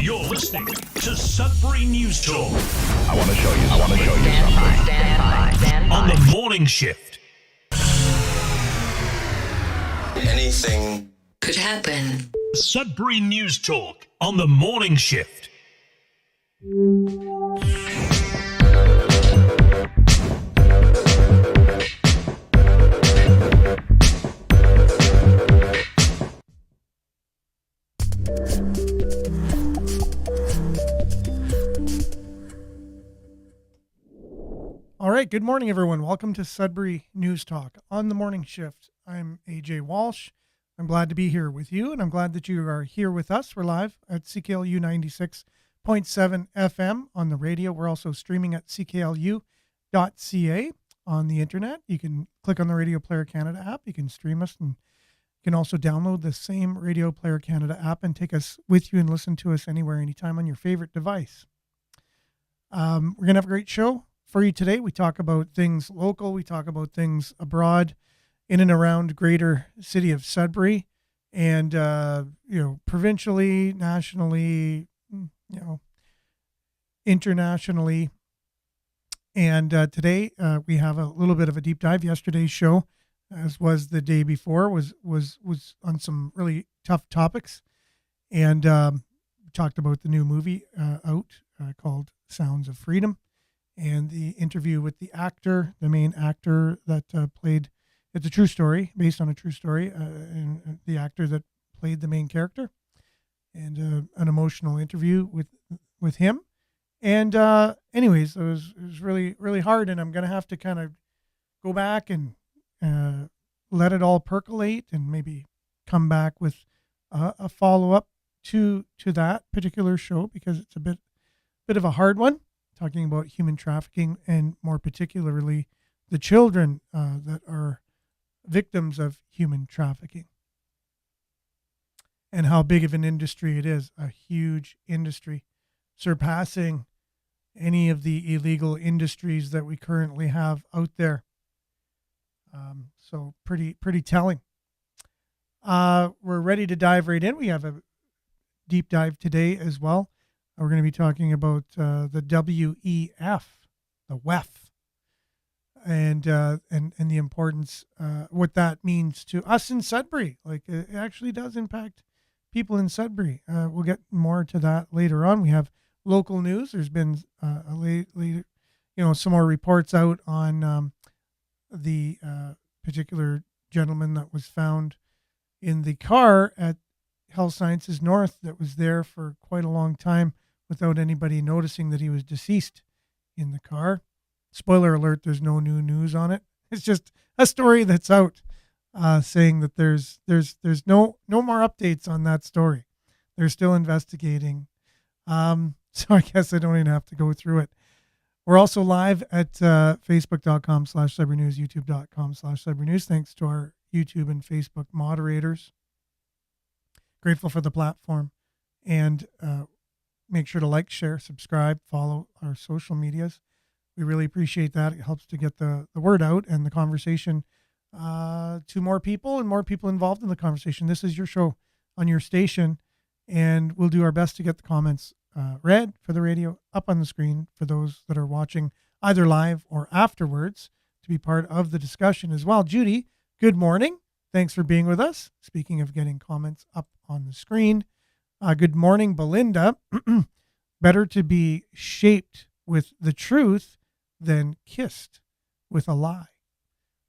You're listening to Sudbury News Talk. I want to show you something. Stand by. On the morning shift. Anything could happen. Sudbury News Talk on the morning shift. All right, good morning, everyone. Welcome to Sudbury News Talk on the morning shift. I'm AJ Walsh. I'm glad to be here with you, and I'm glad that you are here with us. We're live at CKLU 96.7 FM on the radio. We're also streaming at cklu.ca on the internet. You can click on the Radio Player Canada app. You can stream us, and you can also download the same Radio Player Canada app and take us with you and listen to us anywhere, anytime on your favorite device. We're going to have a great show for you today. We talk about things local. We talk about things abroad, in and around greater city of Sudbury, and provincially, nationally, internationally. And today we have a little bit of a deep dive. Yesterday's show, as was the day before, was on some really tough topics, and we talked about the new movie out called Sounds of Freedom, and the interview with the actor, the main actor that played, it's a true story, based on a true story, and the actor that played the main character, and an emotional interview with him. And anyways, it was really, really hard, and I'm going to have to kind of go back and let it all percolate and maybe come back with a follow-up to that particular show, because it's a bit of a hard one, talking about human trafficking, and more particularly the children that are victims of human trafficking, and how big of an industry it is, a huge industry, surpassing any of the illegal industries that we currently have out there. So pretty telling. We're ready to dive right in. We have a deep dive today as well. We're going to be talking about the WEF, the WEF, and the importance, what that means to us in Sudbury. Like, it actually does impact people in Sudbury. We'll get more to that later on. We have local news. There's been some more reports out on the particular gentleman that was found in the car at Health Sciences North, that was there for quite a long time without anybody noticing that he was deceased in the car. Spoiler alert, there's no new news on it. It's just a story that's out saying that there's no more updates on that story. They're still investigating. So I guess I don't even have to go through it. We're also live at facebook.com/Sudbury News, youtube.com/Sudbury News. Thanks to our YouTube and Facebook moderators. Grateful for the platform. And make sure to like, share, subscribe, follow our social medias. We really appreciate that. It helps to get the word out and the conversation to more people, and more people involved in the conversation. This is your show on your station, and we'll do our best to get the comments read for the radio, up on the screen for those that are watching either live or afterwards, to be part of the discussion as well. Judy, good morning. Thanks for being with us. Speaking of getting comments up on the screen, good morning, Belinda. Better to be shaped with the truth than kissed with a lie.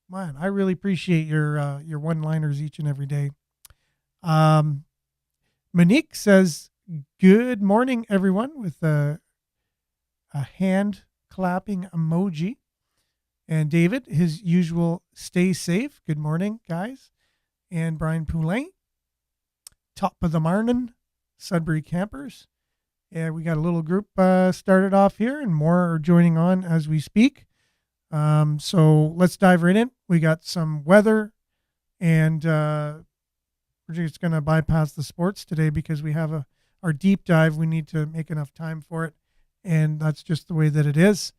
Man, I really appreciate your one-liners each and every day. Monique says, good morning, everyone, with a hand clapping emoji. And David, his usual stay safe. Good morning, guys. And Brian Poulain, top of the morning, Sudbury campers. Yeah, we got a little group started off here, and more are joining on as we speak. So let's dive right in. We got some weather, and we're just going to bypass the sports today because we have our deep dive. We need to make enough time for it, and that's just the way that it is.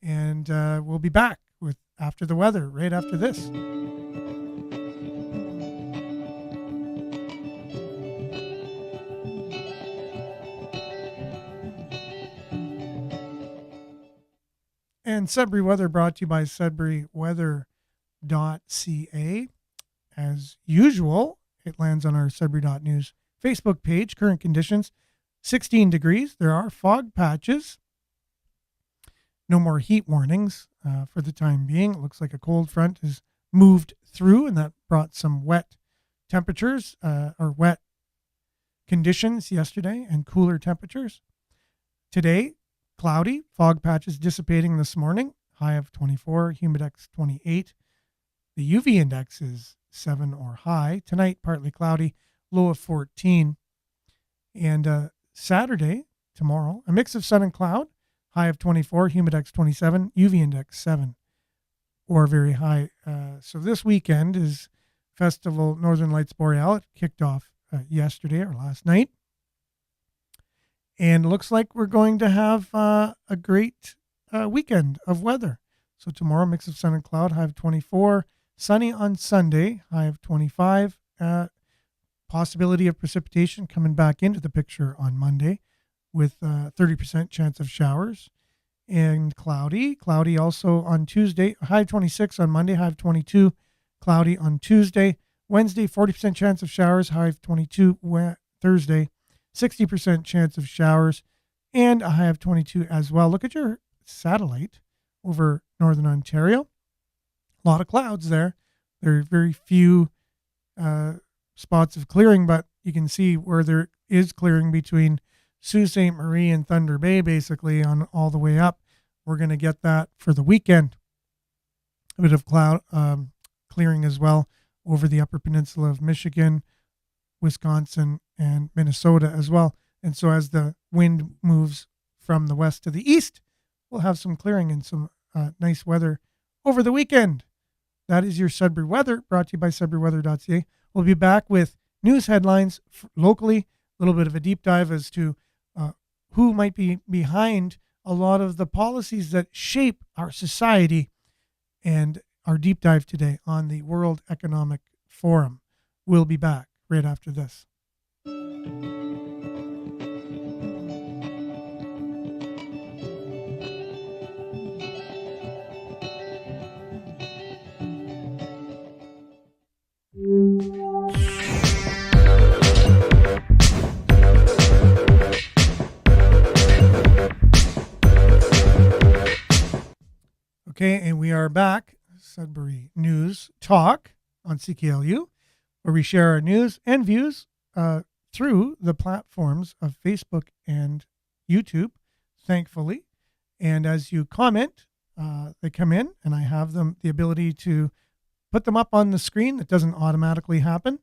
And we'll be back with After the Weather right after this. And Sudbury weather brought to you by sudburyweather.ca. As usual, it lands on our Sudbury.news Facebook page. Current conditions, 16 degrees. There are fog patches. No more heat warnings for the time being. It looks like a cold front has moved through, and that brought some wet temperatures or wet conditions yesterday and cooler temperatures. Today, cloudy, fog patches dissipating this morning, high of 24, humidex 28. The UV index is 7 or high. Tonight, partly cloudy, low of 14. And Saturday, tomorrow, a mix of sun and cloud, high of 24, humidex 27, UV index 7 or very high. So this weekend is Festival Northern Lights Boreal. It kicked off yesterday or last night. And it looks like we're going to have a great weekend of weather. So tomorrow, mix of sun and cloud, high of 24. Sunny on Sunday, high of 25. Possibility of precipitation coming back into the picture on Monday with 30% chance of showers. And cloudy also on Tuesday, high of 26 on Monday, high of 22. Cloudy on Tuesday. Wednesday, 40% chance of showers, high of 22. Thursday, 60% chance of showers and a high of 22 as well. Look at your satellite over northern Ontario. A lot of clouds there. There are very few spots of clearing, but you can see where there is clearing between Sault Ste. Marie and Thunder Bay, basically on all the way up. We're going to get that for the weekend. A bit of cloud clearing as well over the upper peninsula of Michigan, Wisconsin, and Minnesota as well. And so as the wind moves from the west to the east, we'll have some clearing and some nice weather over the weekend. That is your Sudbury weather, brought to you by sudburyweather.ca. We'll be back with news headlines locally, a little bit of a deep dive as to who might be behind a lot of the policies that shape our society, and our deep dive today on the World Economic Forum. We'll be back right after this. Okay, and we are back. Sudbury News Talk on CKLU, where we share our news and views through the platforms of Facebook and YouTube, thankfully. And as you comment, they come in, and I have the ability to put them up on the screen. That doesn't automatically happen.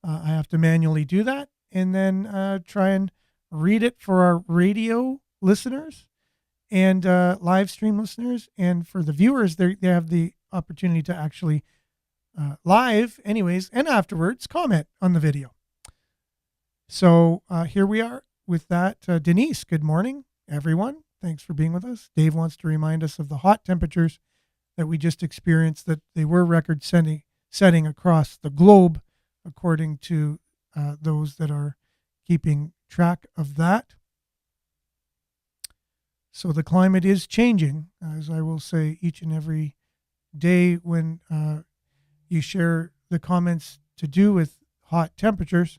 I have to manually do that, and then try and read it for our radio listeners and live stream listeners. And for the viewers, they have the opportunity to actually live anyways, and afterwards comment on the video. So here we are with that. Denise, good morning, everyone. Thanks for being with us. Dave wants to remind us of the hot temperatures that we just experienced, that they were record setting across the globe, according to those that are keeping track of that. So the climate is changing, as I will say each and every day when you share the comments to do with hot temperatures.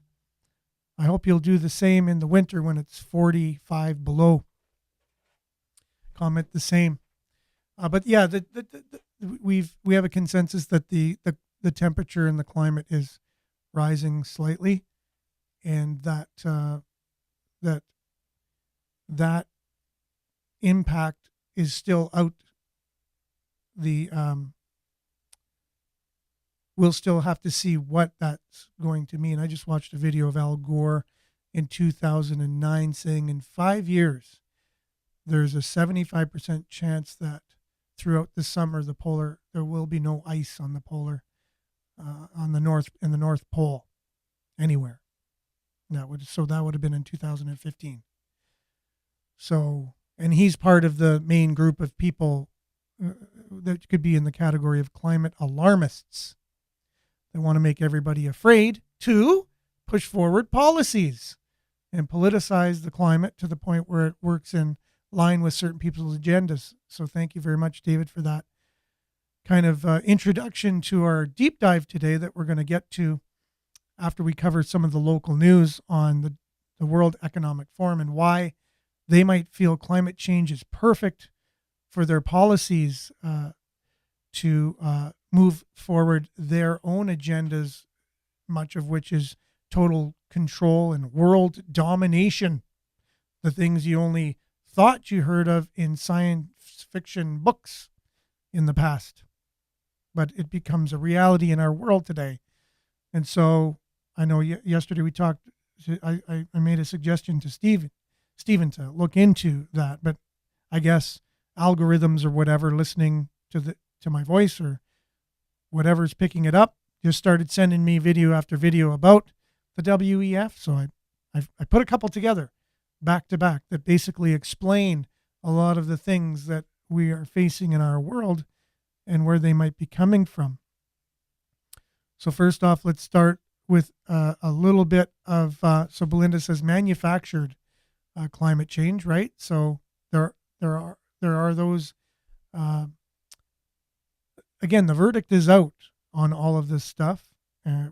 I hope you'll do the same in the winter when it's 45 below. Comment the same. But yeah, we have a consensus that the temperature and the climate is rising slightly, and that impact is still out. We'll still have to see what that's going to mean. I just watched a video of Al Gore in 2009 saying in 5 years, there's a 75% chance that throughout the summer, there will be no ice on the polar, in the North Pole, anywhere. That would have been in 2015. So, and he's part of the main group of people that could be in the category of climate alarmists. They want to make everybody afraid to push forward policies and politicize the climate to the point where it works in line with certain people's agendas. So thank you very much, David, for that kind of introduction to our deep dive today that we're going to get to after we cover some of the local news on the World Economic Forum and why they might feel climate change is perfect for their policies to move forward their own agendas, much of which is total control and world domination, the things you only thought you heard of in science fiction books in the past. But it becomes a reality in our world today. And so I know yesterday we talked, I made a suggestion to Stephen to look into that, but I guess algorithms or whatever listening to my voice or whatever's picking it up just started sending me video after video about the WEF. So I put a couple together back to back that basically explain a lot of the things that we are facing in our world and where they might be coming from. So first off, let's start with a little bit of, so Belinda says manufactured climate change, right? So there are those, again, the verdict is out on all of this stuff.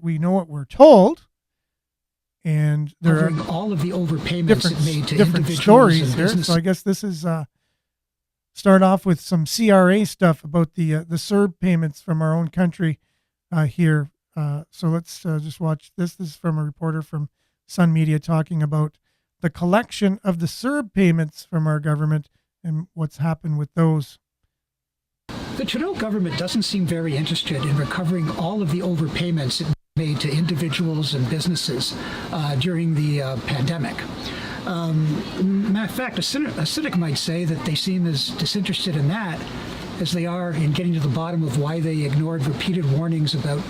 We know what we're told, and there are all of the overpayments it made to different individuals stories and here. businesses. So I guess this is start off with some CRA stuff about the CERB payments from our own country here. So let's just watch this. This is from a reporter from Sun Media talking about the collection of the CERB payments from our government and what's happened with those. The Trudeau government doesn't seem very interested in recovering all of the overpayments it made to individuals and businesses during the pandemic. Matter of fact, a cynic might say that they seem as disinterested in that as they are in getting to the bottom of why they ignored repeated warnings about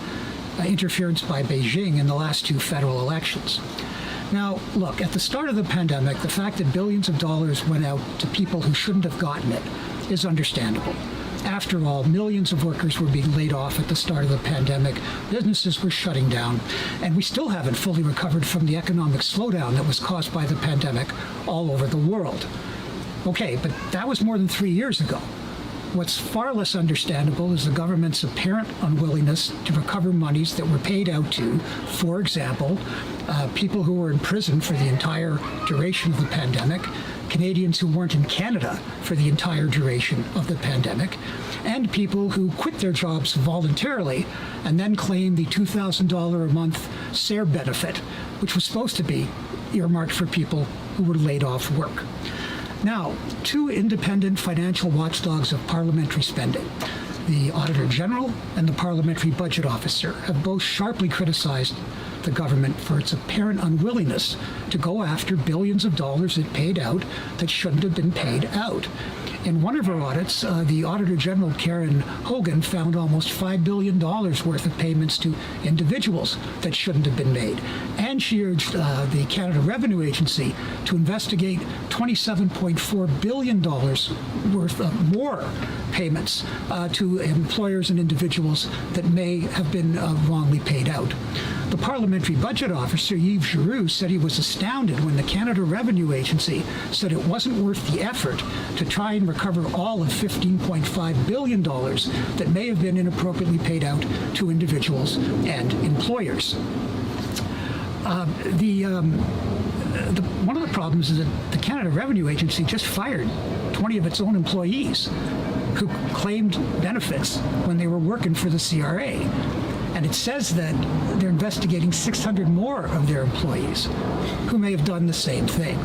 interference by Beijing in the last two federal elections. Now, look, at the start of the pandemic, the fact that billions of dollars went out to people who shouldn't have gotten it is understandable. After all, millions of workers were being laid off at the start of the pandemic, businesses were shutting down, and we still haven't fully recovered from the economic slowdown that was caused by the pandemic all over the world. Okay, but that was more than 3 years ago. What's far less understandable is the government's apparent unwillingness to recover monies that were paid out to, for example, people who were in prison for the entire duration of the pandemic, Canadians who weren't in Canada for the entire duration of the pandemic, and people who quit their jobs voluntarily and then claimed the $2,000 a month CERB benefit, which was supposed to be earmarked for people who were laid off work. Now, two independent financial watchdogs of parliamentary spending, the Auditor General and the Parliamentary Budget Officer, have both sharply criticized the government for its apparent unwillingness to go after billions of dollars it paid out that shouldn't have been paid out. In one of her audits, the Auditor General, Karen Hogan, found almost $5 billion worth of payments to individuals that shouldn't have been made. And she urged the Canada Revenue Agency to investigate $27.4 billion worth of more payments to employers and individuals that may have been wrongly paid out. The Parliamentary Budget Officer, Yves Giroux, said he was astounded when the Canada Revenue Agency said it wasn't worth the effort to try and recover all of $15.5 billion that may have been inappropriately paid out to individuals and employers. One of the problems is that the Canada Revenue Agency just fired 20 of its own employees who claimed benefits when they were working for the CRA. And it says that they're investigating 600 more of their employees who may have done the same thing.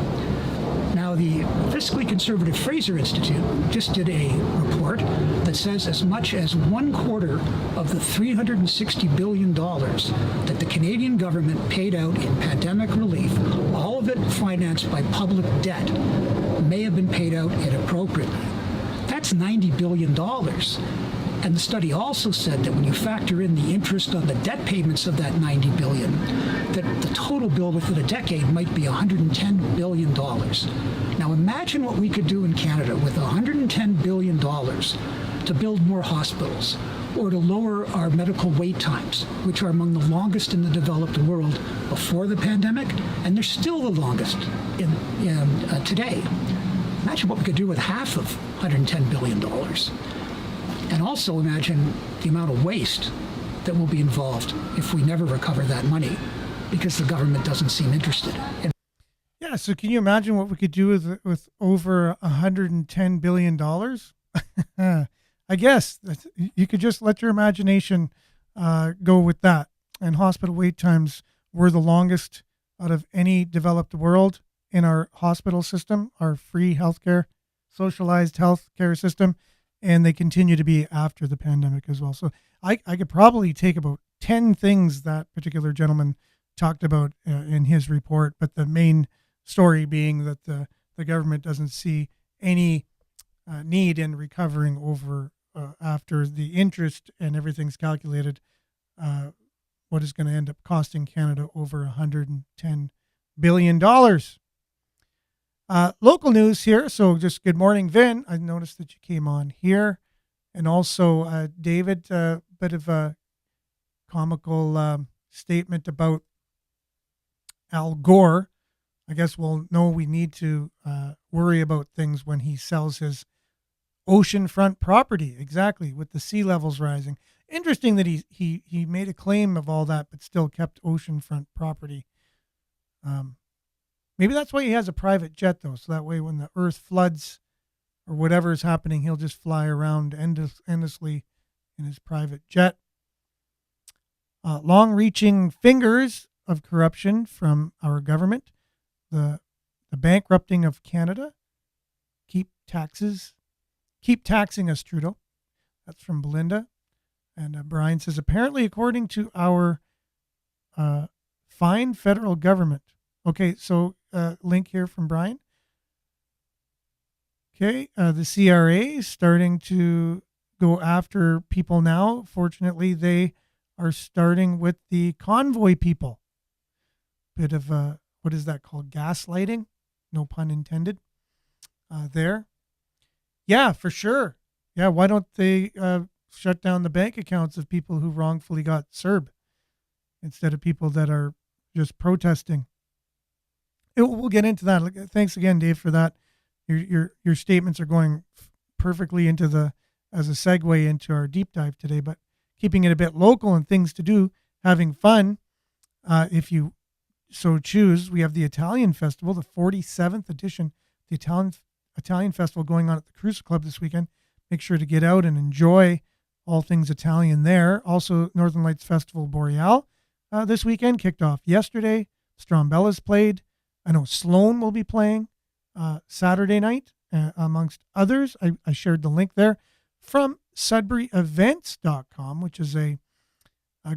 Now, the fiscally conservative Fraser Institute just did a report that says as much as 1/4 of the $360 billion that the Canadian government paid out in pandemic relief, all of it financed by public debt, may have been paid out inappropriately. That's $90 billion. And the study also said that when you factor in the interest on the debt payments of that $90 billion, that the total bill within a decade might be $110 billion. Now imagine what we could do in Canada with $110 billion to build more hospitals or to lower our medical wait times, which are among the longest in the developed world before the pandemic, and they're still the longest today. Imagine what we could do with half of $110 billion. And also imagine the amount of waste that will be involved if we never recover that money because the government doesn't seem interested. Yeah, so can you imagine what we could do with over $110 billion? I guess you could just let your imagination go with that. And hospital wait times were the longest out of any developed world in our hospital system, our free healthcare, socialized healthcare system, and they continue to be after the pandemic as well. So I could probably take about 10 things that particular gentleman talked about in his report, but the main story being that the government doesn't see any need in recovering over after the interest and everything's calculated, what is going to end up costing Canada over $110 billion. Local news here. So just good morning, Vin. I noticed that you came on here. And also, David, a bit of a comical statement about Al Gore. I guess we'll know we need to worry about things when he sells his oceanfront property. Exactly, with the sea levels rising. Interesting that he made a claim of all that, but still kept oceanfront property. Maybe that's why he has a private jet, though, so that way when the earth floods or whatever is happening, he'll just fly around endlessly in his private jet. Long-reaching fingers of corruption from our government. The bankrupting of Canada. Keep taxing us, Trudeau. That's from Belinda. And Brian says, apparently, according to our fine federal government. Okay, so link here from Brian. Okay, the CRA is starting to go after people now. Fortunately, they are starting with the convoy people. Bit of what is that called? Gaslighting? No pun intended. There. Yeah, for sure. Yeah, why don't they shut down the bank accounts of people who wrongfully got CERB instead of people that are just protesting? We'll get into that. Thanks again, Dave, for that. Your statements are going perfectly into as a segue into our deep dive today, but keeping it a bit local and things to do, having fun, if you so choose. We have the Italian Festival, the 47th edition, the Italian Festival going on at the Cruise Club this weekend. Make sure to get out and enjoy all things Italian there. Also, Northern Lights Festival Boreal this weekend kicked off yesterday. Strombella's played. I know Sloan will be playing Saturday night, amongst others. I shared the link there from SudburyEvents.com, which is a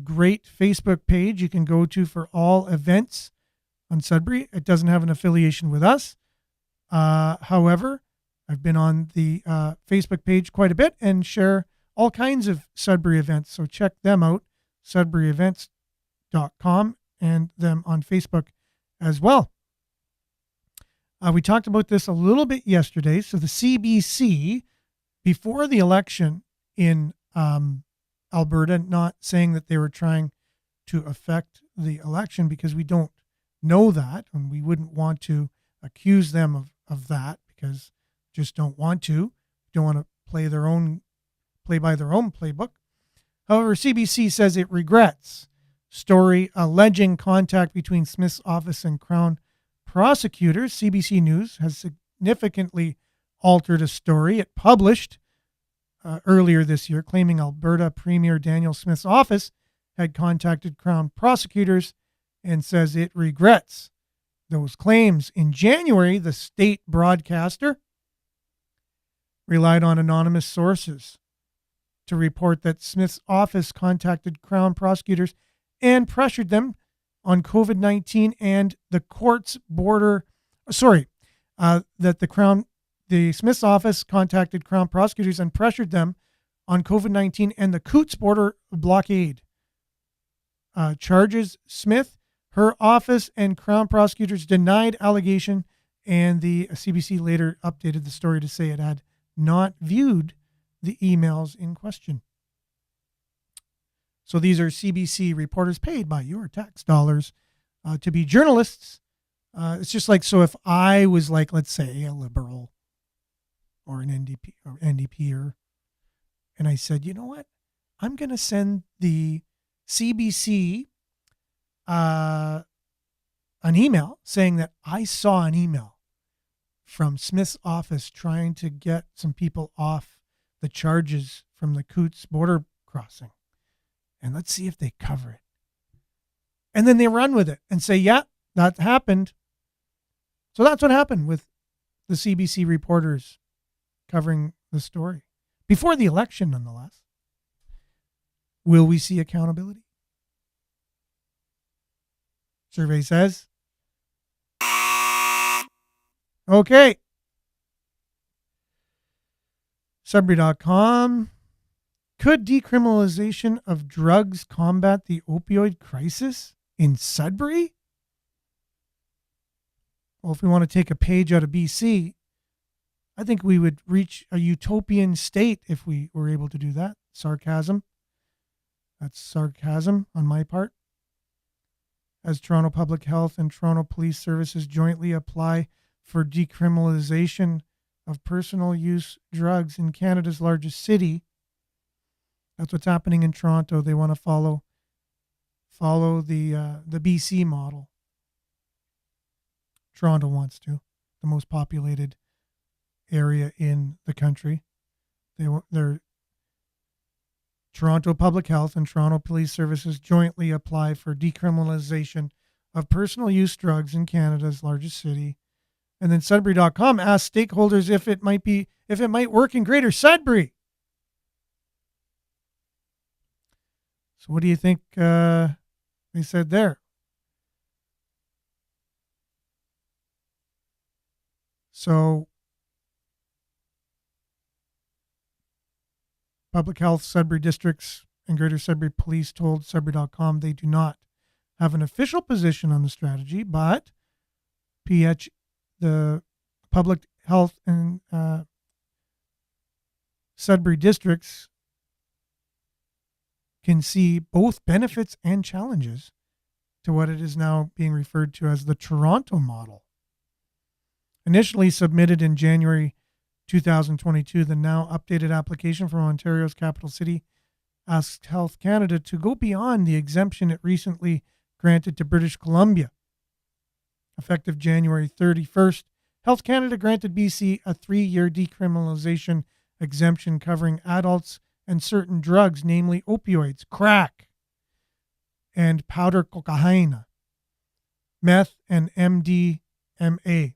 great Facebook page you can go to for all events on Sudbury. It doesn't have an affiliation with us. However, I've been on the Facebook page quite a bit and share all kinds of Sudbury events. So check them out, SudburyEvents.com, and them on Facebook as well. We talked about this a little bit yesterday. So the CBC, before the election in Alberta, not saying that they were trying to affect the election because we don't know that, and we wouldn't want to accuse them of that because just don't want to play by their own playbook. However, CBC says it regrets story alleging contact between Smith's office and Crown prosecutors. CBC News has significantly altered a story it published earlier this year, claiming Alberta Premier Daniel Smith's office had contacted Crown prosecutors and says it regrets those claims. In January, the state broadcaster relied on anonymous sources to report that Smith's office contacted Crown prosecutors and pressured them on COVID-19 and the court's the Smith's office contacted Crown prosecutors and pressured them on COVID-19 and the Coots border blockade. Charges Smith, her office, and Crown prosecutors denied allegation, and the CBC later updated the story to say it had not viewed the emails in question. So these are CBC reporters paid by your tax dollars to be journalists. It's just like, so if I was like, let's say, a liberal or an NDP or NDPer. And I said, you know what? I'm going to send the CBC an email saying that I saw an email from Smith's office trying to get some people off the charges from the Coots border crossing. And let's see if they cover it. And then they run with it and say, yeah, that happened. So that's what happened with the CBC reporters covering the story. Before the election, nonetheless. Will we see accountability? Survey says. Okay. Sudbury.com. Could decriminalization of drugs combat the opioid crisis in Sudbury? Well, if we want to take a page out of BC, I think we would reach a utopian state if we were able to do that. Sarcasm. That's sarcasm on my part. As Toronto Public Health and Toronto Police Services jointly apply for decriminalization of personal use drugs in Canada's largest city. That's what's happening in Toronto. They want to follow the BC model. Toronto wants to, the most populated area in the country. They're Toronto Public Health and Toronto Police Services jointly apply for decriminalization of personal use drugs in Canada's largest city. And then Sudbury.com asked stakeholders if it might work in Greater Sudbury. So what do you think they said there? So Public Health, Sudbury Districts, and Greater Sudbury Police told Sudbury.com they do not have an official position on the strategy, but the Public Health and Sudbury Districts can see both benefits and challenges to what it is now being referred to as the Toronto model. Initially submitted in January 2022, the now updated application from Ontario's capital city asked Health Canada to go beyond the exemption it recently granted to British Columbia. Effective January 31st, Health Canada granted BC a 3-year decriminalization exemption covering adults and certain drugs, namely opioids, crack, and powder cocaine, meth, and MDMA,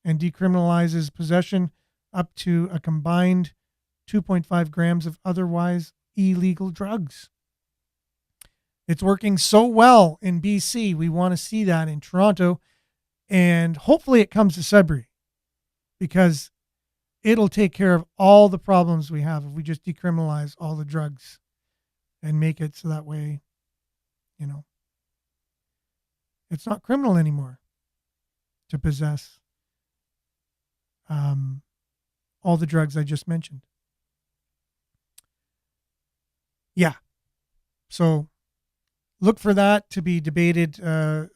and decriminalizes possession up to a combined 2.5 grams of otherwise illegal drugs. It's working so well in BC. We want to see that in Toronto, and hopefully it comes to Sudbury, because it'll take care of all the problems we have if we just decriminalize all the drugs and make it so that way, it's not criminal anymore to possess all the drugs I just mentioned. Yeah. So look for that to be debated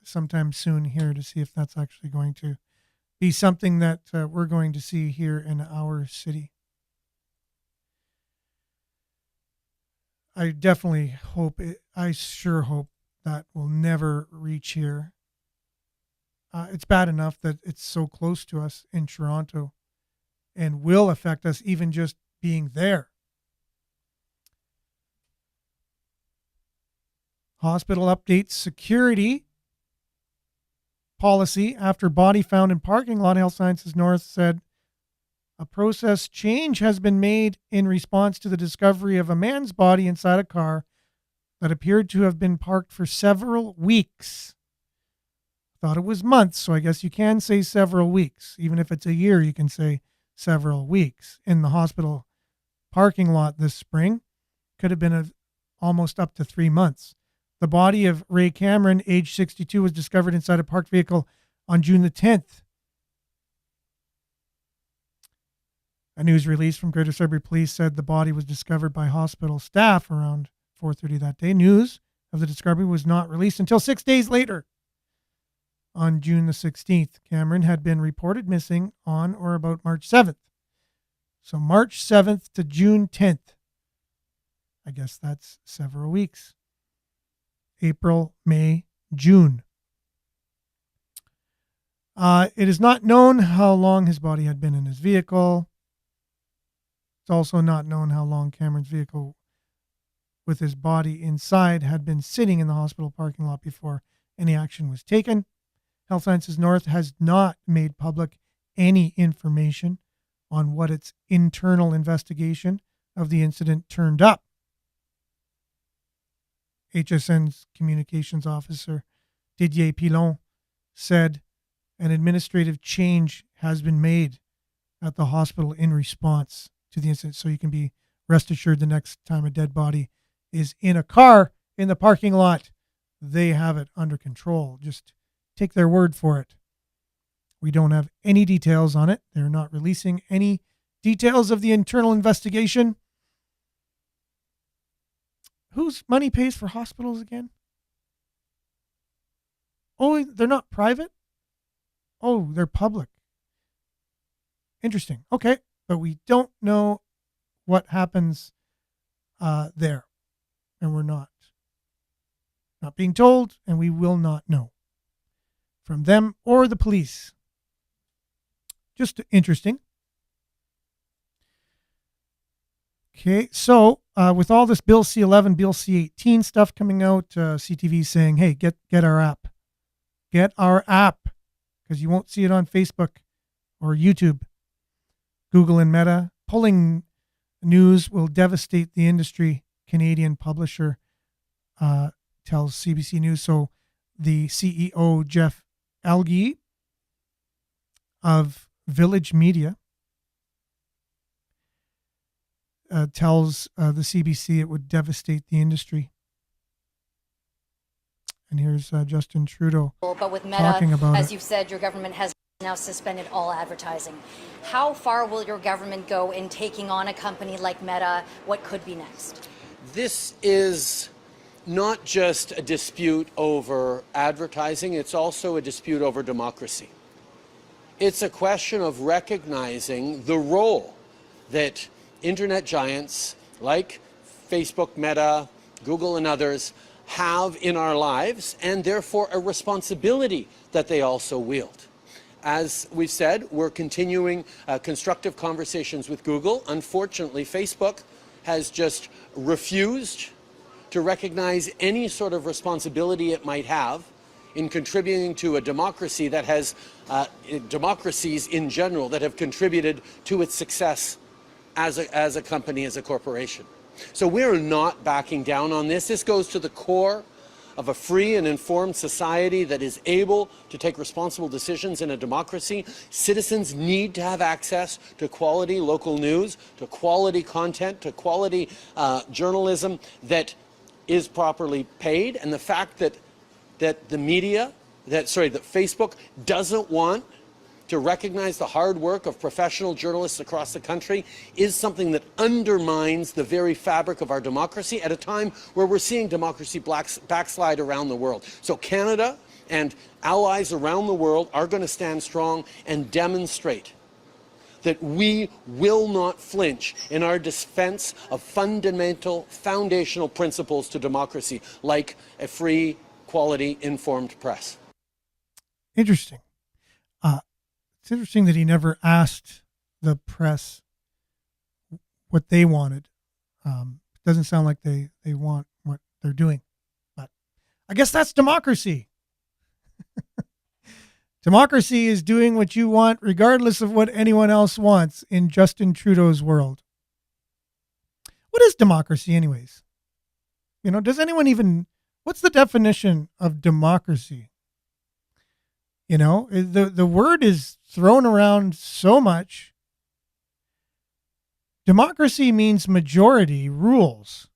sometime soon here to see if that's actually going to be something that we're going to see here in our city. I definitely hope I sure hope that will never reach here. It's bad enough that it's so close to us in Toronto and will affect us even just being there. Hospital updates security policy after body found in parking lot. Health Sciences North said a process change has been made in response to the discovery of a man's body inside a car that appeared to have been parked for several weeks. Thought it was months, so I guess you can say several weeks. Even if it's a year, you can say several weeks. In the hospital parking lot this spring, could have been almost up to 3 months. The body of Ray Cameron, age 62, was discovered inside a parked vehicle on June the 10th. A news release from Greater Sudbury Police said the body was discovered by hospital staff around 4:30 that day. News of the discovery was not released until 6 days later. On June the 16th, Cameron had been reported missing on or about March 7th. So March 7th to June 10th. I guess that's several weeks. April, May, June. It is not known how long his body had been in his vehicle. It's also not known how long Cameron's vehicle with his body inside had been sitting in the hospital parking lot before any action was taken. Health Sciences North has not made public any information on what its internal investigation of the incident turned up. HSN's communications officer, Didier Pilon, said an administrative change has been made at the hospital in response to the incident. So you can be rest assured the next time a dead body is in a car in the parking lot, they have it under control. Just take their word for it. We don't have any details on it. They're not releasing any details of the internal investigation. Whose money pays for hospitals again? Oh, they're not private? Oh, they're public. Interesting. Okay. But we don't know what happens there. And we're not being told, and we will not know from them or the police. Just interesting. Okay, so with all this Bill C-11, Bill C-18 stuff coming out, CTV saying, hey, get our app. Get our app, because you won't see it on Facebook or YouTube. Google and Meta. Pulling news will devastate the industry, Canadian publisher tells CBC News. So the CEO, Jeff Algie of Village Media, tells the CBC it would devastate the industry. And here's Justin Trudeau but with Meta, talking about as it. you've said, your government has now suspended all advertising. How far will your government go in taking on a company like Meta? What could be next? This is not just a dispute over advertising, it's also a dispute over democracy. It's a question of recognizing the role that internet giants like Facebook, Meta, Google, and others have in our lives, and therefore a responsibility that they also wield. As we've said, we're continuing constructive conversations with Google. Unfortunately, Facebook has just refused to recognize any sort of responsibility it might have in contributing to a democracy that has, democracies in general that have contributed to its success as a company, as a corporation. So we're not backing down on this. This goes to the core of a free and informed society that is able to take responsible decisions in a democracy. Citizens need to have access to quality local news, to quality content, to quality journalism that is properly paid. And the fact that the media, that Facebook doesn't want to recognize the hard work of professional journalists across the country is something that undermines the very fabric of our democracy at a time where we're seeing democracy backslide around the world. So Canada and allies around the world are going to stand strong and demonstrate that we will not flinch in our defense of fundamental, foundational principles to democracy, like a free, quality, informed press. Interesting. It's interesting that he never asked the press what they wanted. It doesn't sound like they want what they're doing. But I guess that's democracy. Democracy is doing what you want regardless of what anyone else wants in Justin Trudeau's world. What is democracy anyways? You know, does anyone even, what's the definition of democracy? You know, the word is thrown around so much. Democracy means majority rules.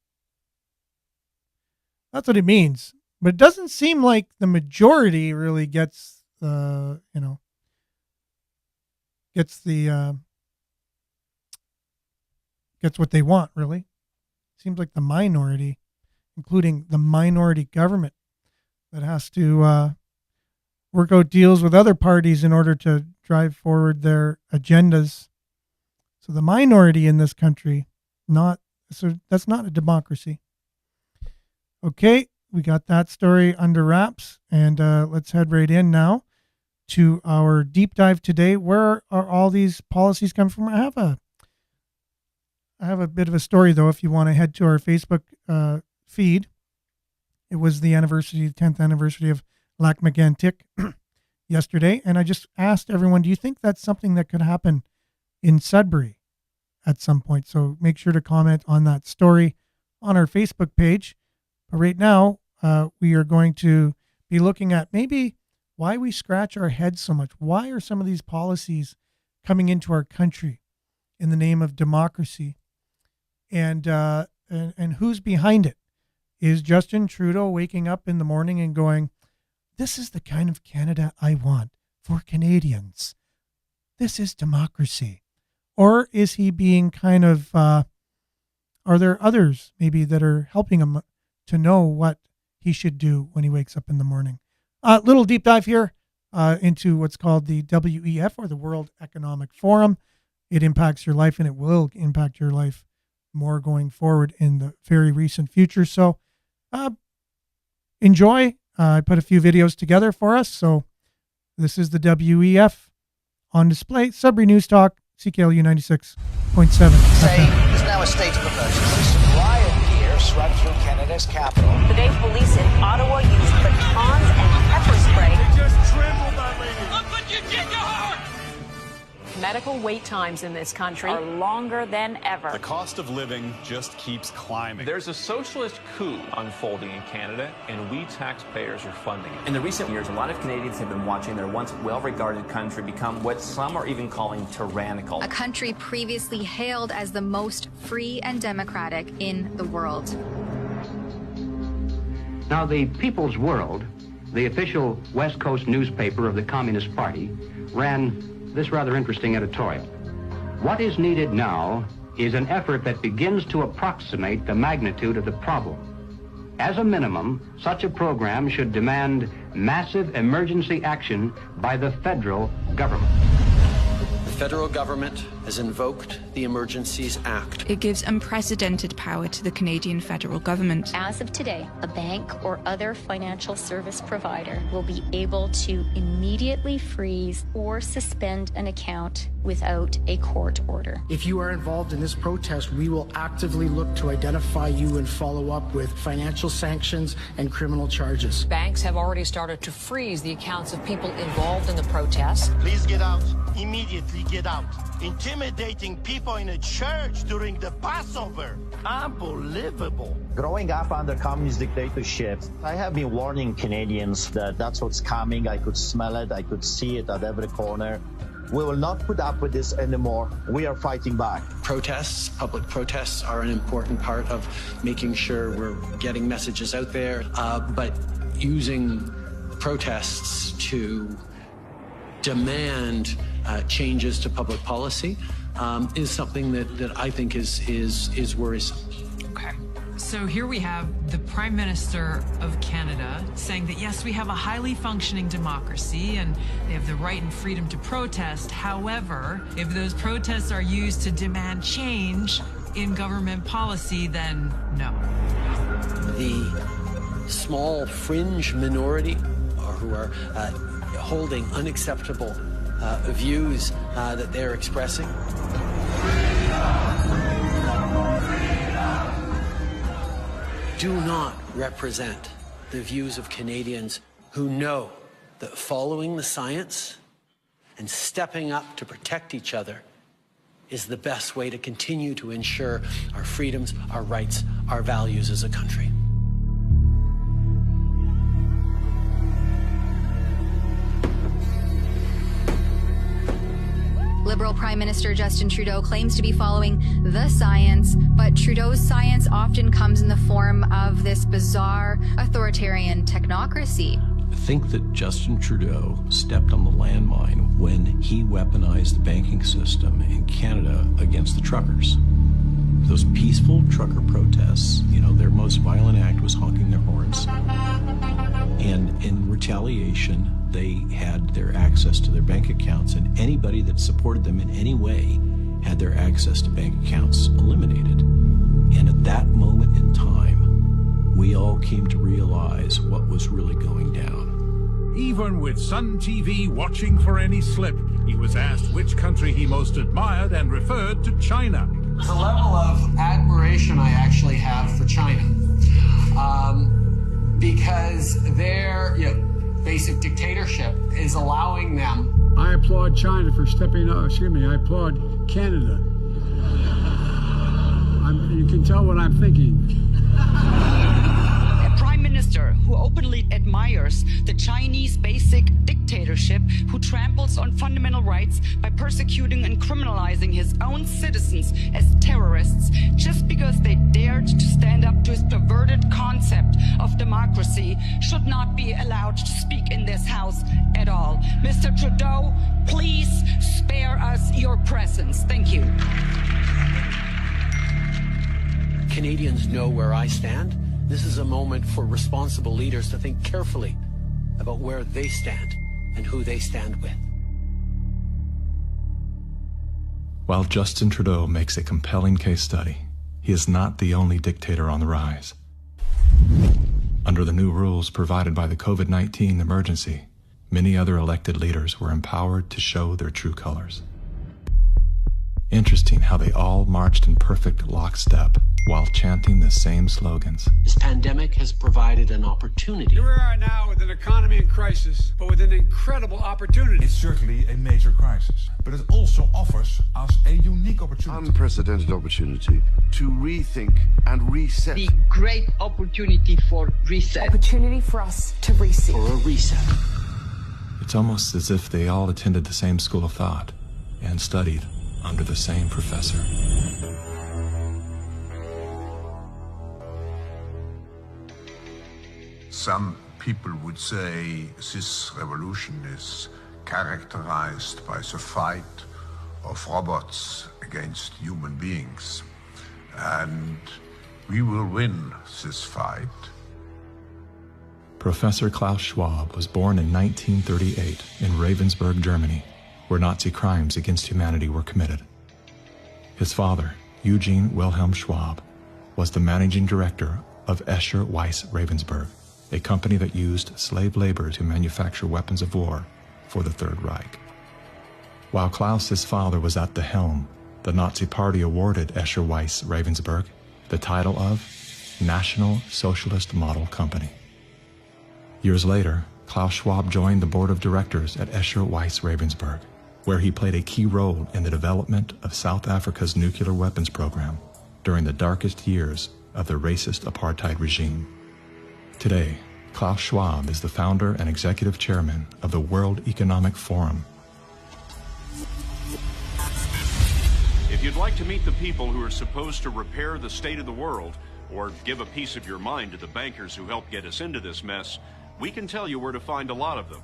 That's what it means. But it doesn't seem like the majority really gets gets what they want, really. Seems like the minority, including the minority government, that has to work out deals with other parties in order to drive forward their agendas. So the minority in this country, that's not a democracy. Okay, we got that story under wraps, and let's head right in now to our deep dive today. Where are all these policies coming from? I have a bit of a story, though, if you want to head to our Facebook feed. It was the 10th anniversary of Lac Mégantic yesterday, and I just asked everyone, do you think that's something that could happen in Sudbury at some point? So make sure to comment on that story on our Facebook page. But right now, we are going to be looking at maybe why we scratch our heads so much. Why are some of these policies coming into our country in the name of democracy? And who's behind it? Is Justin Trudeau waking up in the morning and going, this is the kind of Canada I want for Canadians. This is democracy. Or is he being kind of, are there others maybe that are helping him to know what he should do when he wakes up in the morning? Little deep dive here into what's called the WEF, or the World Economic Forum. It impacts your life, and it will impact your life more going forward in the very recent future. So enjoy. I put a few videos together for us. So this is the WEF on display. Sudbury News Talk, CKLU 96.7. Say is now a state of emergency. Riot gear swept through Canada's capital. Today, police in Ottawa used batons and pepper spray. Just tremble, my lady. Look what you did to her! Medical wait times in this country are longer than ever. The cost of living just keeps climbing. There's a socialist coup unfolding in Canada, and we taxpayers are funding it. In the recent years, a lot of Canadians have been watching their once well-regarded country become what some are even calling tyrannical. A country previously hailed as the most free and democratic in the world. Now, the People's World, the official West Coast newspaper of the Communist Party, ran this rather interesting editorial. What is needed now is an effort that begins to approximate the magnitude of the problem. As a minimum, such a program should demand massive emergency action by the federal government. The federal government has invoked the Emergencies Act. It gives unprecedented power to the Canadian federal government. As of today, a bank or other financial service provider will be able to immediately freeze or suspend an account without a court order. If you are involved in this protest, we will actively look to identify you and follow up with financial sanctions and criminal charges. Banks have already started to freeze the accounts of people involved in the protest. Please get out. Immediately get out. Intimidating people in a church during the Passover. Unbelievable. Growing up under communist dictatorship, I have been warning Canadians that that's what's coming. I could smell it. I could see it at every corner. We will not put up with this anymore. We are fighting back. Protests, public protests, are an important part of making sure we're getting messages out there. But using protests to demand changes to public policy is something that I think is worrisome. Okay. So here we have the Prime Minister of Canada saying that, yes, we have a highly functioning democracy and they have the right and freedom to protest. However, if those protests are used to demand change in government policy, then no. The small fringe minority who are holding unacceptable views that they're expressing. Do not represent the views of Canadians who know that following the science and stepping up to protect each other is the best way to continue to ensure our freedoms, our rights, our values as a country. Liberal Prime Minister Justin Trudeau claims to be following the science, but Trudeau's science often comes in the form of this bizarre authoritarian technocracy. I think that Justin Trudeau stepped on the landmine when he weaponized the banking system in Canada against the truckers. Those peaceful trucker protests, their most violent act was honking their horns. And in retaliation, they had their access to their bank accounts, and anybody that supported them in any way had their access to bank accounts eliminated. And at that moment in time, we all came to realize what was really going down. Even with Sun TV watching for any slip, he was asked which country he most admired and referred to China. The level of admiration I actually have for China, because their basic dictatorship is allowing them. I applaud China for stepping up. I applaud Canada. You can tell what I'm thinking. A prime minister who openly admires the Chinese basic dictatorship, who tramples on fundamental rights by persecuting and criminalizing his own citizens as terrorists just because they dared to stand up to his perverted concept of democracy, should not be allowed to speak in this house at all. Mr. Trudeau, please spare us your presence. Thank you. Canadians know where I stand. This is a moment for responsible leaders to think carefully about where they stand and who they stand with. While Justin Trudeau makes a compelling case study, he is not the only dictator on the rise. Under the new rules provided by the COVID-19 emergency, many other elected leaders were empowered to show their true colors. Interesting how they all marched in perfect lockstep while chanting the same slogans. This pandemic has provided an opportunity. Here we are now with an economy in crisis, but with an incredible opportunity. It's certainly a major crisis, but it also offers us a unique opportunity. Unprecedented opportunity to rethink and reset. The great opportunity for reset. Opportunity for us to reset. For a reset. It's almost as if they all attended the same school of thought and studied under the same professor. Some people would say this revolution is characterized by the fight of robots against human beings. And we will win this fight. Professor Klaus Schwab was born in 1938 in Ravensburg, Germany, where Nazi crimes against humanity were committed. His father, Eugene Wilhelm Schwab, was the managing director of Escher Weiss Ravensburg, a company that used slave labor to manufacture weapons of war for the Third Reich. While Klaus, his father, was at the helm, the Nazi Party awarded Escher Weiss Ravensburg the title of National Socialist Model Company. Years later, Klaus Schwab joined the board of directors at Escher Weiss Ravensburg, where he played a key role in the development of South Africa's nuclear weapons program during the darkest years of the racist apartheid regime. Today, Klaus Schwab is the founder and executive chairman of the World Economic Forum. If you'd like to meet the people who are supposed to repair the state of the world, or give a piece of your mind to the bankers who helped get us into this mess, we can tell you where to find a lot of them.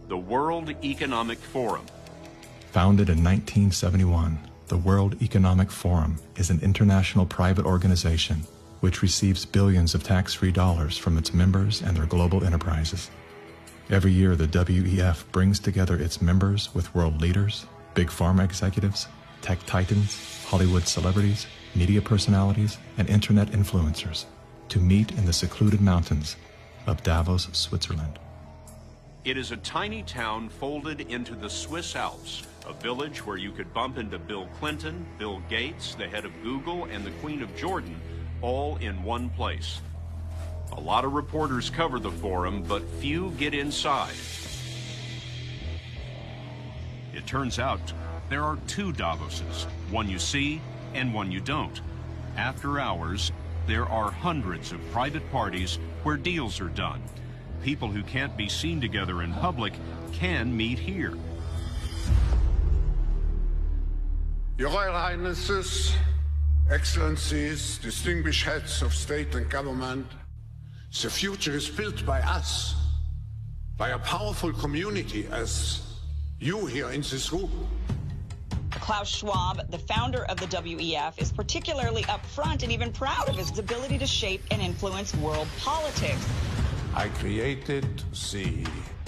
The World Economic Forum. Founded in 1971, the World Economic Forum is an international private organization which receives billions of tax-free dollars from its members and their global enterprises. Every year, the WEF brings together its members with world leaders, big pharma executives, tech titans, Hollywood celebrities, media personalities, and internet influencers to meet in the secluded mountains of Davos, Switzerland. It is a tiny town folded into the Swiss Alps, a village where you could bump into Bill Clinton, Bill Gates, the head of Google, and the Queen of Jordan, all in one place. A lot of reporters cover the forum, but few get inside. It turns out there are two Davoses, one you see and one you don't. After hours, there are hundreds of private parties where deals are done. People who can't be seen together in public can meet here. Your Royal Highnesses, Excellencies, distinguished heads of state and government, the future is built by us, by a powerful community as you here in this room. Klaus Schwab, the founder of the WEF, is particularly upfront and even proud of his ability to shape and influence world politics. I created the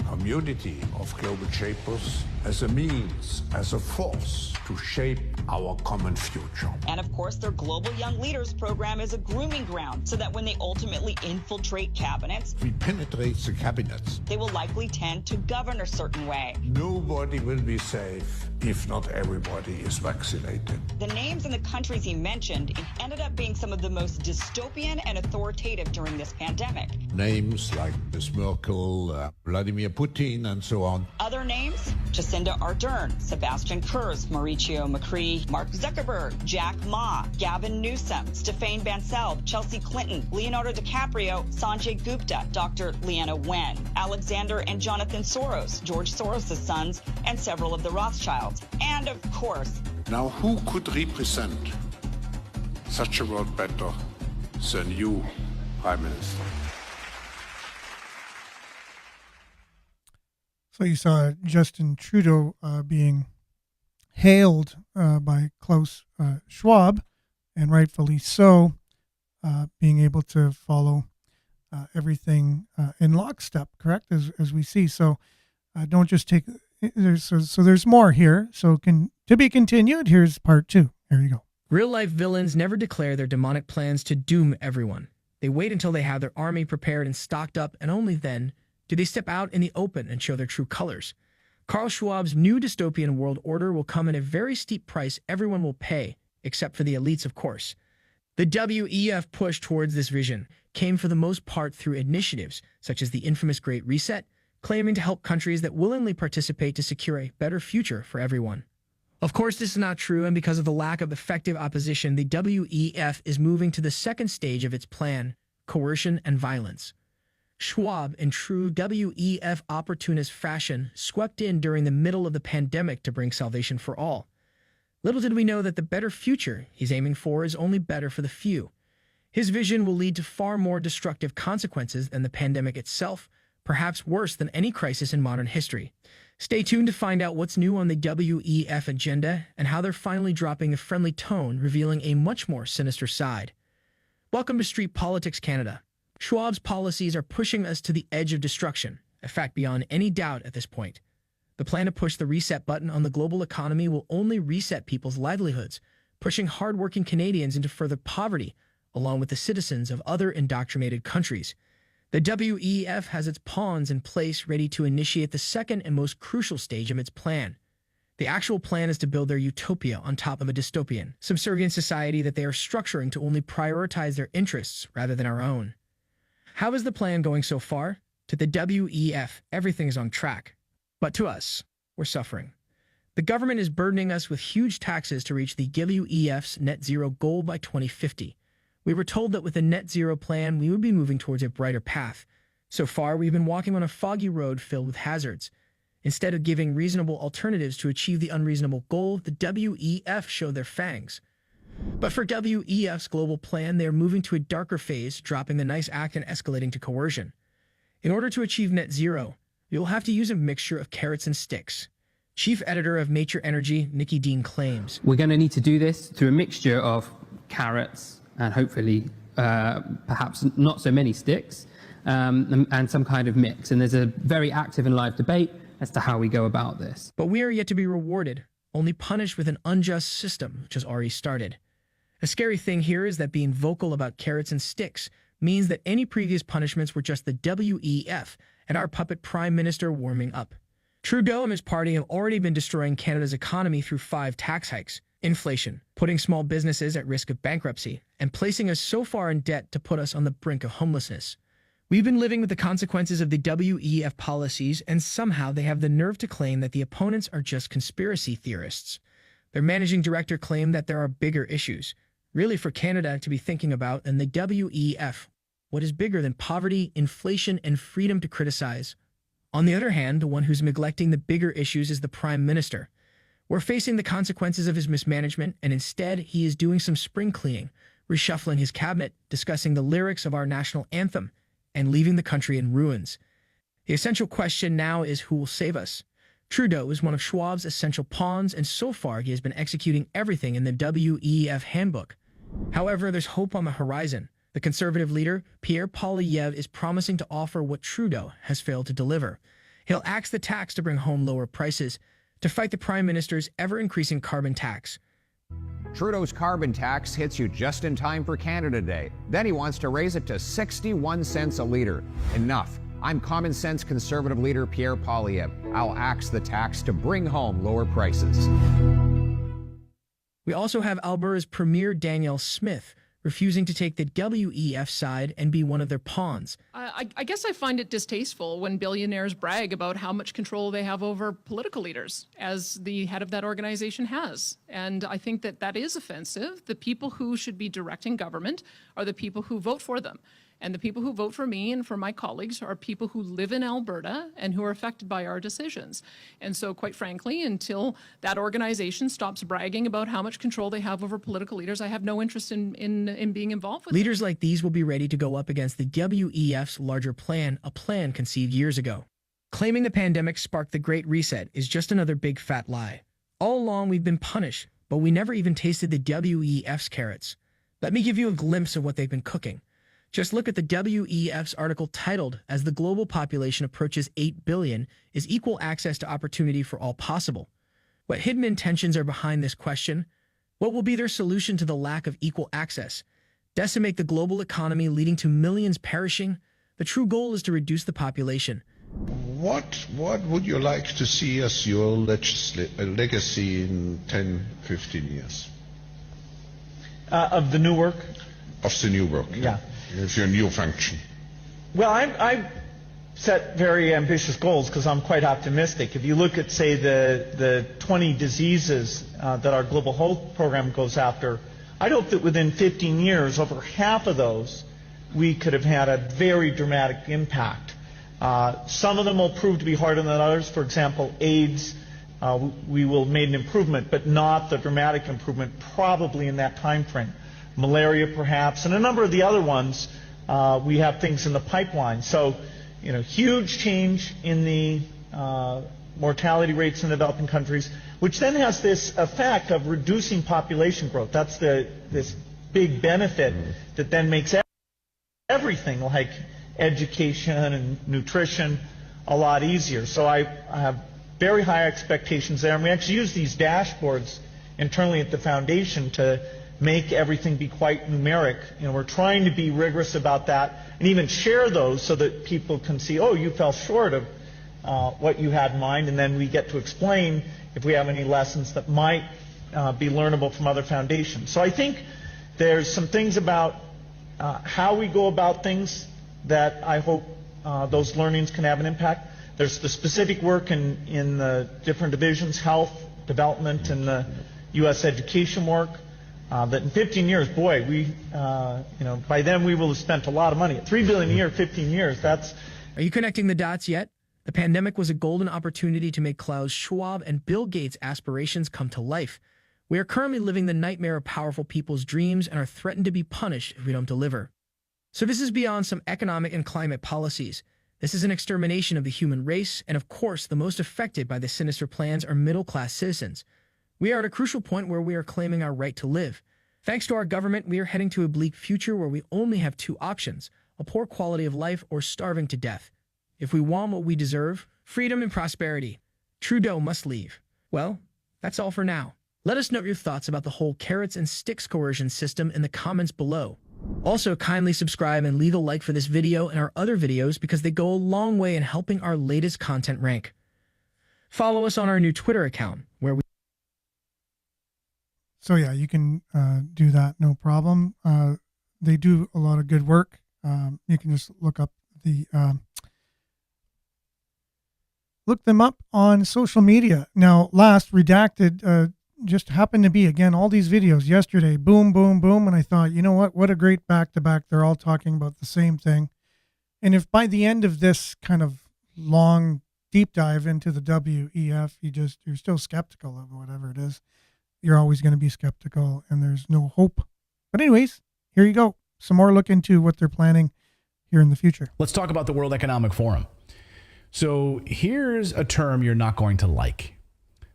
community of global shapers as a means, as a force to shape our common future. And of course, their Global Young Leaders program is a grooming ground so that when they ultimately infiltrate cabinets, We penetrate the cabinets. they will likely tend to govern a certain way. Nobody will be safe if not everybody is vaccinated. The names and the countries he mentioned ended up being some of the most dystopian and authoritative during this pandemic. Names like Ms. Merkel, Vladimir Putin, and so on. Other names? Jacinda Ardern, Sebastian Kurz, Mauricio Macri, Mark Zuckerberg, Jack Ma, Gavin Newsom, Stéphane Bancel, Chelsea Clinton, Leonardo DiCaprio, Sanjay Gupta, Dr. Leana Wen, Alexander and Jonathan Soros, George Soros' sons, and several of the Rothschilds. And of course, Now, who could represent such a world better than you, Prime Minister? So you saw Justin Trudeau being hailed by Klaus Schwab, and rightfully so, being able to follow everything in lockstep, correct, as we see. So don't just take... There's more here. So to be continued, here's part 2. Here you go. Real-life villains never declare their demonic plans to doom everyone. They wait until they have their army prepared and stocked up, and only then do they step out in the open and show their true colors. Karl Schwab's new dystopian world order will come at a very steep price everyone will pay, except for the elites, of course. The WEF push towards this vision came for the most part through initiatives such as the infamous Great Reset, claiming to help countries that willingly participate to secure a better future for everyone. Of course, this is not true, and because of the lack of effective opposition, the WEF is moving to the second stage of its plan, coercion and violence. Schwab, in true WEF opportunist fashion, swept in during the middle of the pandemic to bring salvation for all. Little did we know that the better future he's aiming for is only better for the few. His vision will lead to far more destructive consequences than the pandemic itself, perhaps worse than any crisis in modern history. Stay tuned to find out what's new on the WEF agenda and how they're finally dropping a friendly tone, revealing a much more sinister side. Welcome to Street Politics Canada. Schwab's policies are pushing us to the edge of destruction, a fact beyond any doubt at this point. The plan to push the reset button on the global economy will only reset people's livelihoods, pushing hardworking Canadians into further poverty, along with the citizens of other indoctrinated countries. The WEF has its pawns in place ready to initiate the second and most crucial stage of its plan. The actual plan is to build their utopia on top of a dystopian, subservient society that they are structuring to only prioritize their interests rather than our own. How is the plan going so far? To the WEF, everything is on track. But to us, we're suffering. The government is burdening us with huge taxes to reach the WEF's net zero goal by 2050. We were told that with a net zero plan, we would be moving towards a brighter path. So far, we've been walking on a foggy road filled with hazards. Instead of giving reasonable alternatives to achieve the unreasonable goal, the WEF showed their fangs. But for WEF's global plan, they are moving to a darker phase, dropping the nice act and escalating to coercion. In order to achieve net zero, you'll have to use a mixture of carrots and sticks. Chief editor of Nature Energy, Nikki Dean, claims, "We're going to need to do this through a mixture of carrots and hopefully perhaps not so many sticks, and some kind of mix. And there's a very active and live debate as to how we go about this." But we are yet to be rewarded, only punished with an unjust system which has already started. A scary thing here is that being vocal about carrots and sticks means that any previous punishments were just the WEF and our puppet Prime Minister warming up. Trudeau and his party have already been destroying Canada's economy through 5 tax hikes, inflation, putting small businesses at risk of bankruptcy, and placing us so far in debt to put us on the brink of homelessness. We've been living with the consequences of the WEF policies, and somehow they have the nerve to claim that the opponents are just conspiracy theorists. Their managing director claimed that there are bigger issues, really for Canada to be thinking about than the WEF. What is bigger than poverty, inflation, and freedom to criticize? On the other hand, the one who's neglecting the bigger issues is the Prime Minister. We're facing the consequences of his mismanagement, and instead he is doing some spring cleaning, reshuffling his cabinet, discussing the lyrics of our national anthem, and leaving the country in ruins. The essential question now is who will save us. Trudeau is one of Schwab's essential pawns, and so far he has been executing everything in the WEF handbook. However, there's hope on the horizon. The Conservative leader, Pierre Poilievre, is promising to offer what Trudeau has failed to deliver. He'll axe the tax to bring home lower prices, to fight the Prime Minister's ever-increasing carbon tax. Trudeau's carbon tax hits you just in time for Canada Day. Then he wants to raise it to 61 cents a litre. Enough. I'm common sense Conservative leader Pierre Poilievre. I'll axe the tax to bring home lower prices. We also have Alberta's Premier Danielle Smith refusing to take the WEF side and be one of their pawns. I guess I find it distasteful when billionaires brag about how much control they have over political leaders, as the head of that organization has. And I think that that is offensive. The people who should be directing government are the people who vote for them. And the people who vote for me and for my colleagues are people who live in Alberta and who are affected by our decisions. And so, quite frankly, until that organization stops bragging about how much control they have over political leaders, I have no interest in being involved with Leaders like these will be ready to go up against the WEF's larger plan, a plan conceived years ago. Claiming the pandemic sparked the Great Reset is just another big fat lie. All along, we've been punished, but we never even tasted the WEF's carrots. Let me give you a glimpse of what they've been cooking. Just look at the WEF's article titled, "As the Global Population Approaches 8 Billion, is Equal Access to Opportunity for All Possible?" What hidden intentions are behind this question? What will be their solution to the lack of equal access? Decimate the global economy, leading to millions perishing? The true goal is to reduce the population. What would you like to see as your legacy in 10, 15 years? Of the new work? Of the new work, yeah. Of your new function. Well, I've set very ambitious goals because I'm quite optimistic. If you look at, say, the 20 diseases that our global health program goes after, I'd hope that within 15 years, over half of those, we could have had a very dramatic impact. Some of them will prove to be harder than others. For example, AIDS, we will have made an improvement, but not the dramatic improvement probably in that time frame. Malaria, perhaps, and a number of the other ones, we have things in the pipeline. So, huge change in the mortality rates in developing countries, which then has this effect of reducing population growth. That's this big benefit that then makes everything like education and nutrition a lot easier. So I have very high expectations there, and we actually use these dashboards internally at the foundation to make everything be quite numeric. We're trying to be rigorous about that and even share those so that people can see, oh, you fell short of what you had in mind, and then we get to explain if we have any lessons that might be learnable from other foundations. So I think there's some things about how we go about things that I hope those learnings can have an impact. There's the specific work in the different divisions, health, development, and the U.S. education work. That in 15 years, boy, by then we will have spent a lot of money. At $3 billion a year, 15 years, that's... Are you connecting the dots yet? The pandemic was a golden opportunity to make Klaus Schwab and Bill Gates' aspirations come to life. We are currently living the nightmare of powerful people's dreams and are threatened to be punished if we don't deliver. So this is beyond some economic and climate policies. This is an extermination of the human race, and of course, the most affected by the sinister plans are middle-class citizens. We are at a crucial point where we are claiming our right to live. Thanks to our government, we are heading to a bleak future where we only have two options: a poor quality of life or starving to death. If we want what we deserve, freedom and prosperity, Trudeau must leave. Well, that's all for now. Let us know your thoughts about the whole carrots and sticks coercion system in the comments below. Also, kindly subscribe and leave a like for this video and our other videos because they go a long way in helping our latest content rank. Follow us on our new Twitter account, where we... So yeah, you can do that, no problem. They do a lot of good work. You can just look up look them up on social media. Now, last Redacted just happened to be, again, all these videos yesterday, boom, boom, boom. And I thought, you know what a great back-to-back. They're all talking about the same thing. And if by the end of this kind of long deep dive into the WEF, you're still skeptical of whatever it is, you're always going to be skeptical and there's no hope. But anyways, here you go. Some more look into what they're planning here in the future. Let's talk about the World Economic Forum. So here's a term you're not going to like.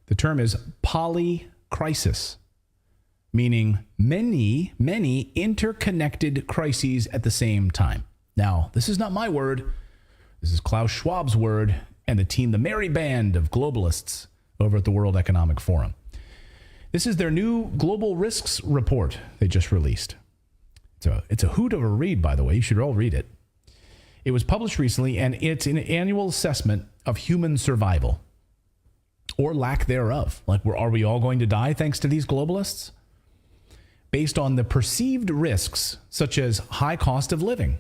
The term is polycrisis, meaning many, many interconnected crises at the same time. Now, this is not my word. This is Klaus Schwab's word and the merry band of globalists over at the World Economic Forum. This is their new global risks report they just released. It's a hoot of a read, by the way. You should all read it. It was published recently, and it's an annual assessment of human survival, or lack thereof. Like, are we all going to die thanks to these globalists? Based on the perceived risks, such as high cost of living,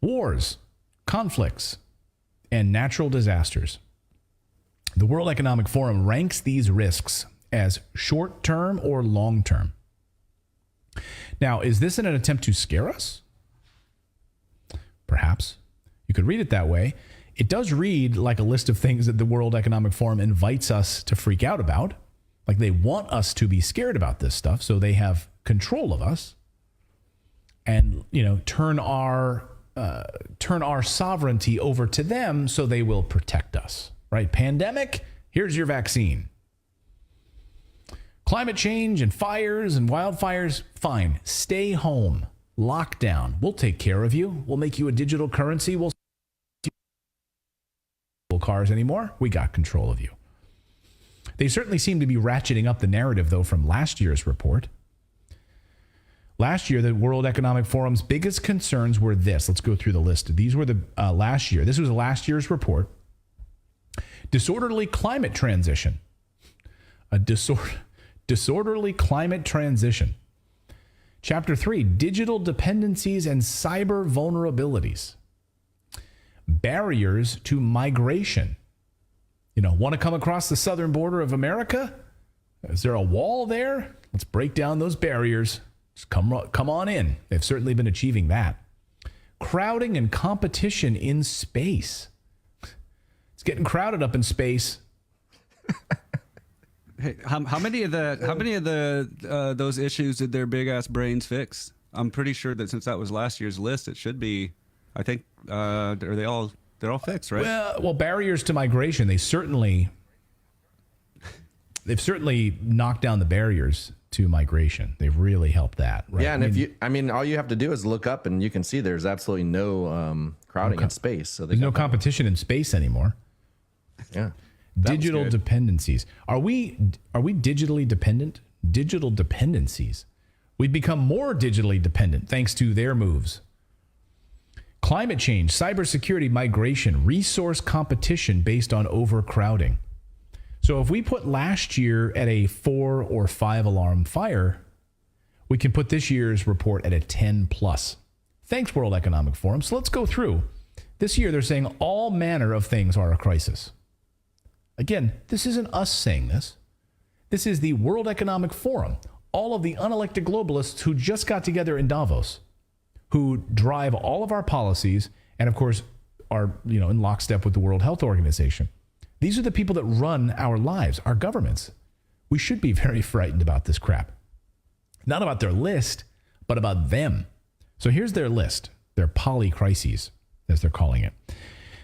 wars, conflicts, and natural disasters. The World Economic Forum ranks these risks as short-term or long-term. Now, is this in an attempt to scare us? Perhaps. You could read it that way. It does read like a list of things that the World Economic Forum invites us to freak out about. Like, they want us to be scared about this stuff, so they have control of us and, turn our sovereignty over to them so they will protect us, right? Pandemic, here's your vaccine. Climate change and fires and wildfires, fine. Stay home. Lockdown. We'll take care of you. We'll make you a digital currency. We'll cars anymore. We got control of you. They certainly seem to be ratcheting up the narrative, though, from last year's report. Last year, the World Economic Forum's biggest concerns were this. Let's go through the list. These were the last year. This was last year's report. Disorderly climate transition. Disorderly climate transition. Chapter 3, digital dependencies and cyber vulnerabilities. Barriers to migration. Want to come across the southern border of America? Is there a wall there? Let's break down those barriers. Just come on in. They've certainly been achieving that. Crowding and competition in space. It's getting crowded up in space. Hey, how many of those issues did their big ass brains fix? I'm pretty sure that since that was last year's list, it should be. I think they're all fixed, right? Well, barriers to migration. They've certainly knocked down the barriers to migration. They've really helped that, right? Yeah, and all you have to do is look up, and you can see there's absolutely no crowding in space. So there's no competition in space anymore. Yeah. Digital dependencies. Are we digitally dependent? Digital dependencies. We've become more digitally dependent thanks to their moves. Climate change, cybersecurity, migration, resource competition based on overcrowding. So if we put last year at a 4 or 5 alarm fire, we can put this year's report at a 10 plus. Thanks, World Economic Forum. So let's go through. This year, they're saying all manner of things are a crisis. Again, this isn't us saying this. This is the World Economic Forum. All of the unelected globalists who just got together in Davos, who drive all of our policies and, of course, are in lockstep with the World Health Organization. These are the people that run our lives, our governments. We should be very frightened about this crap. Not about their list, but about them. So here's their list, their polycrises, as they're calling it.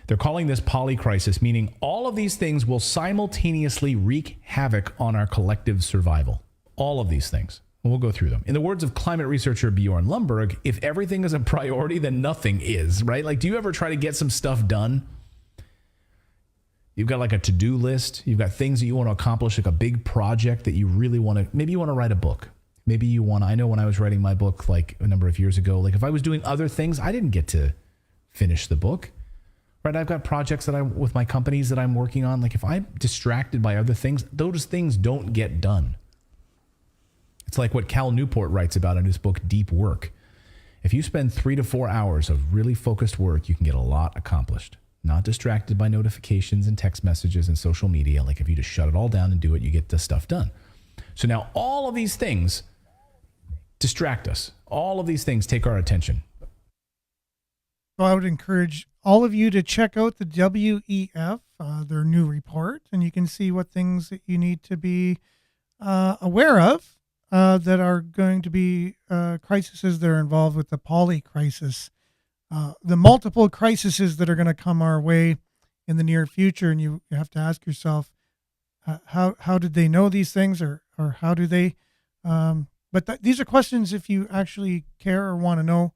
They're calling this polycrisis, meaning all of these things will simultaneously wreak havoc on our collective survival. All of these things. We'll go through them. In the words of climate researcher Bjorn Lundberg, if everything is a priority, then nothing is, right? Like, do you ever try to get some stuff done? You've got like a to-do list. You've got things that you want to accomplish, like a big project that you really want to, maybe you want to write a book. Maybe you want, I know when I was writing my book like a number of years ago, like if I was doing other things, I didn't get to finish the book, right? I've got projects with my companies that I'm working on. Like if I'm distracted by other things, those things don't get done. It's like what Cal Newport writes about in his book, Deep Work. If you spend 3 to 4 hours of really focused work, you can get a lot accomplished. Not distracted by notifications and text messages and social media. Like if you just shut it all down and do it, you get the stuff done. So now all of these things distract us. All of these things take our attention. So I would encourage all of you to check out the WEF, their new report, and you can see what things that you need to be aware of that are going to be crises that are involved with the poly crisis. The multiple crises that are going to come our way in the near future, and you have to ask yourself, how did they know these things, or how do they? These are questions if you actually care or want to know.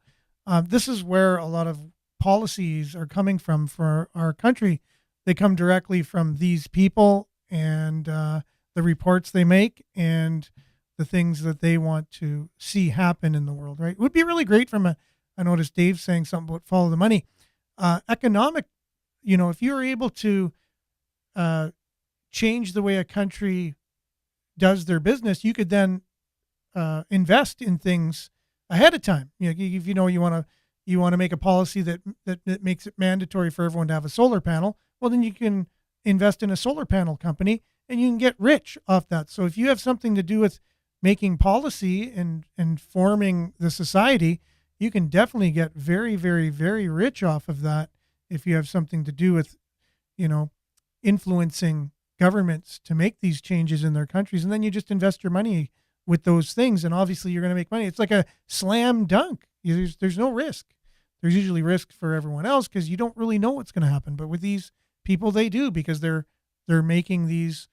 This is where a lot of policies are coming from for our country. They come directly from these people, and they're the reports they make and the things that they want to see happen in the world, right? It would be really great I noticed Dave saying something about follow the money. Economic, if you're able to change the way a country does their business, you could then invest in things ahead of time. If you want to make a policy that makes it mandatory for everyone to have a solar panel, well, then you can invest in a solar panel company and you can get rich off that. So if you have something to do with making policy and forming the society, you can definitely get very, very, very rich off of that if you have something to do with, influencing governments to make these changes in their countries. And then you just invest your money with those things. And obviously you're going to make money. It's like a slam dunk. There's no risk. There's usually risk for everyone else because you don't really know what's going to happen. But with these people, they do, because they're making these,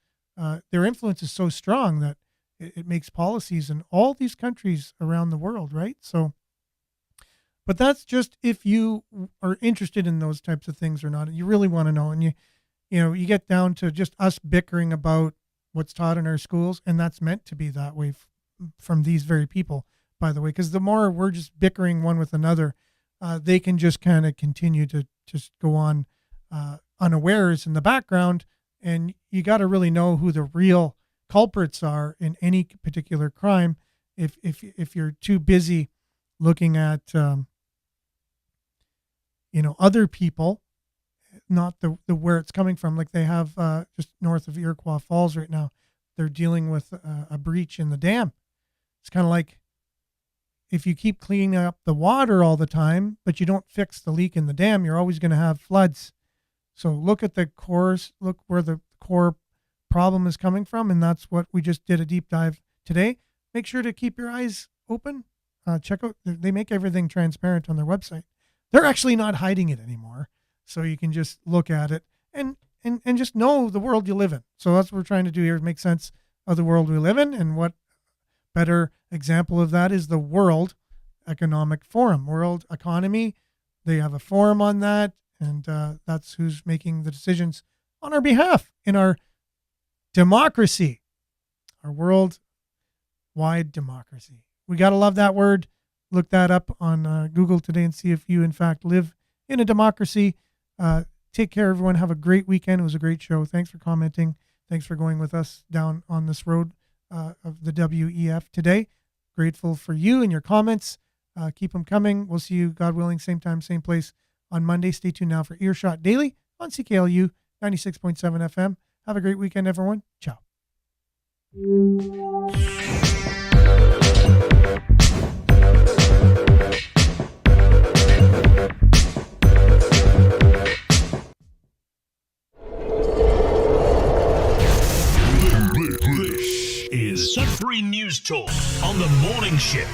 their influence is so strong that it makes policies in all these countries around the world, right? So, but that's just if you are interested in those types of things or not. You really want to know. And you get down to just us bickering about what's taught in our schools, and that's meant to be that way from these very people, by the way, because the more we're just bickering one with another, they can just kind of continue to just go on unawares in the background. And you got to really know who the real culprits are in any particular crime. If you're too busy looking at other people, not the where it's coming from. Like they have just north of Iroquois Falls right now, they're dealing with a breach in the dam. It's kind of like if you keep cleaning up the water all the time, but you don't fix the leak in the dam, you're always going to have floods. So look at the cores, look where the core problem is coming from, and that's what we just did a deep dive today. Make sure to keep your eyes open. Check out, they make everything transparent on their website. They're actually not hiding it anymore. So you can just look at it and just know the world you live in. So that's what we're trying to do here, is make sense of the world we live in. And what better example of that is the World Economic Forum, World Economy. They have a forum on that, and that's who's making the decisions on our behalf in our democracy, our worldwide democracy. We got to love that word. Look that up on Google today and see if you, in fact, live in a democracy. Take care, everyone. Have a great weekend. It was a great show. Thanks for commenting. Thanks for going with us down on this road of the WEF today. Grateful for you and your comments. Keep them coming. We'll see you, God willing, same time, same place on Monday. Stay tuned now for Earshot Daily on CKLU 96.7 FM. Have a great weekend, everyone. Ciao. This is Sudbury News Talk on the morning shift.